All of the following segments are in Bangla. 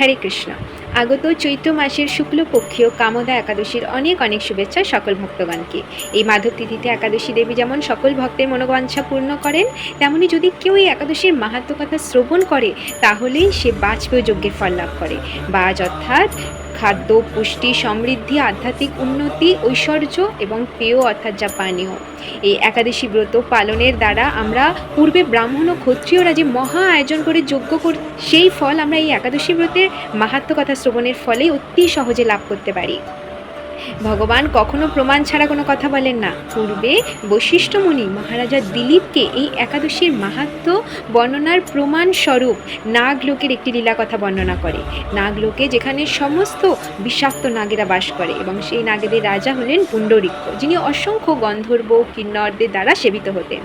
হরে কৃষ্ণ। আগত চৈত্র মাসের শুক্লপক্ষীয় কামদা একাদশীর অনেক অনেক শুভেচ্ছা সকল ভক্তগণকে। এই মাধব তিথিতে একাদশী দেবী যেমন সকল ভক্তের মনোবাঞ্ছা পূর্ণ করেন, তেমনি যদি কেউ এই একাদশীর মাহাত্ম্য কথা শ্রবণ করে তাহলেই সে বাজপেয় যজ্ঞের ফল লাভ করে। বাজ অর্থাৎ খাদ্য, পুষ্টি, সমৃদ্ধি, আধ্যাত্মিক উন্নতি, ঐশ্বর্য এবং পেয় অর্থাৎ যা পানীয়। এই একাদশী ব্রত পালনের দ্বারা আমরা পূর্বে ব্রাহ্মণ ও ক্ষত্রিয়রা যে মহা আয়োজন করে যজ্ঞ সেই ফল আমরা এই একাদশী ব্রতের মাহাত্ম্য কথা শ্রবণের ফলে অতি সহজে লাভ করতে পারি। ভগবান কখনো প্রমাণ ছাড়া কোনো কথা বলেন না। পূর্বে বশিষ্ঠ মুনি মহারাজা দিলীপকে এই একাদশীর মাহাত্ম্য বর্ণনার প্রমাণ স্বরূপ নাগলোকের একটি লীলা কথা বর্ণনা করে। নাগলোকে যেখানে সমস্ত বিষাক্ত নাগেরা বাস করে এবং সেই নাগেদের রাজা হলেন পুণ্ডরিক্ষ, যিনি অসংখ্য গন্ধর্ব কিন্নরদের দ্বারা সেবিত হতেন।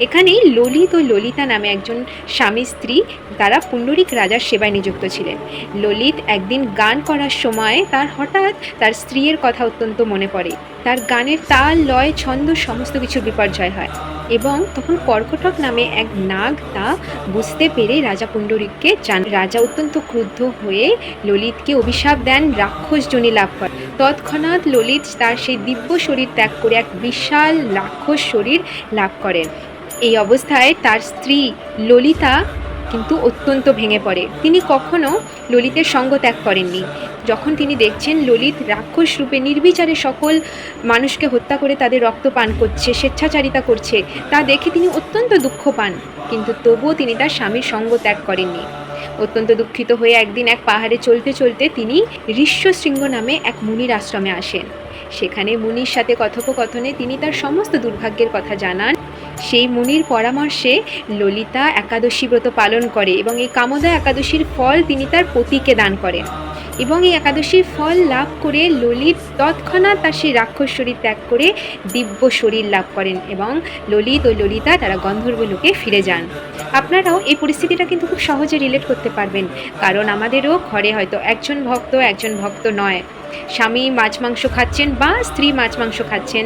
এখানেই ললিত ও ললিতা নামে একজন স্বামী স্ত্রী তারা পুণ্ডরিক রাজার সেবায় নিযুক্ত ছিলেন। ললিত একদিন গান করার সময় হঠাৎ তার স্ত্রীর কথা অত্যন্ত মনে পড়ে। তার গানের তাল, লয়, ছন্দ সমস্ত কিছুর বিপর্যয় হয় এবং তখন কর্কটক নামে এক নাগ তা বুঝতে পেরে রাজা পুণ্ডরিককে জানান। রাজা অত্যন্ত ক্রুদ্ধ হয়ে ললিতকে অভিশাপ দেন, রাক্ষস যোনি লাভ করে। তৎক্ষণাৎ ললিত তার সেই দিব্য শরীর ত্যাগ করে এক বিশাল রাক্ষস শরীর লাভ করেন। এই অবস্থায় তার স্ত্রী ললিতা কিন্তু অত্যন্ত ভেঙে পড়ে। তিনি কখনো ললিতের সঙ্গ ত্যাগ করেননি। যখন তিনি দেখছেন ললিত রাক্ষস রূপে নির্বিচারে সকল মানুষকে হত্যা করে তাদের রক্ত পান করছে, স্বেচ্ছাচারিতা করছে, তা দেখে তিনি অত্যন্ত দুঃখ পান। কিন্তু তবুও তিনি তার স্বামীর সঙ্গ ত্যাগ করেননি। অত্যন্ত দুঃখিত হয়ে একদিন এক পাহাড়ে চলতে চলতে তিনি ঋষ্যশৃঙ্গ নামে এক মুনির আশ্রমে আসেন। সেখানে মুনির সাথে কথোপকথনে তিনি তার সমস্ত দুর্ভাগ্যের কথা জানান। সেই মুনির পরামর্শে ললিতা একাদশী ব্রত পালন করে এবং এই কামদা একাদশীর ফল তিনি তার পতিকে দান করেন এবং এই একাদশীর ফল লাভ করে ললিত তৎক্ষণাৎ তার সেই রাক্ষস শরীর ত্যাগ করে দিব্য শরীর লাভ করেন এবং ললিত ও ললিতা তারা গন্ধর্ব লোকে ফিরে যান। আপনারাও এই পরিস্থিতিটা কিন্তু খুব সহজে রিলেট করতে পারবেন, কারণ আমাদেরও ঘরে হয়তো একজন ভক্ত নয়, স্বামী মাছ মাংস খাচ্ছেন বা স্ত্রী মাছ মাংস খাচ্ছেন,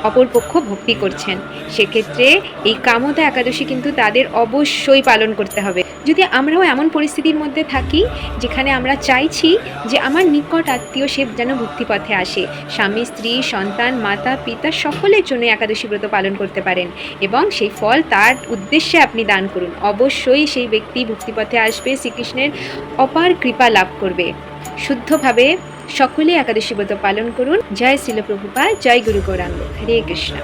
অপরপক্ষ ভক্তি করছেন। সেক্ষেত্রে এই কামদা একাদশী কিন্তু তাদের অবশ্যই পালন করতে হবে। যদি আমরাও এমন পরিস্থিতির মধ্যে থাকি যেখানে আমরা চাইছি যে আমার নিকট আত্মীয় সে যেন ভক্তিপথে আসে, স্বামী, স্ত্রী, সন্তান, মাতা, পিতা সকলের জন্য একাদশী ব্রত পালন করতে পারেন এবং সেই ফল তার উদ্দেশ্যে আপনি দান করুন। অবশ্যই সেই ব্যক্তি ভক্তিপথে আসবে, শ্রীকৃষ্ণের অপার কৃপা লাভ করবে। শুদ্ধভাবে সকলে একাদশী ব্রত পালন করুন। জয় শ্রীল প্রভুপাদ, জয় গুরু গৌরাঙ্গ। হরে কৃষ্ণ।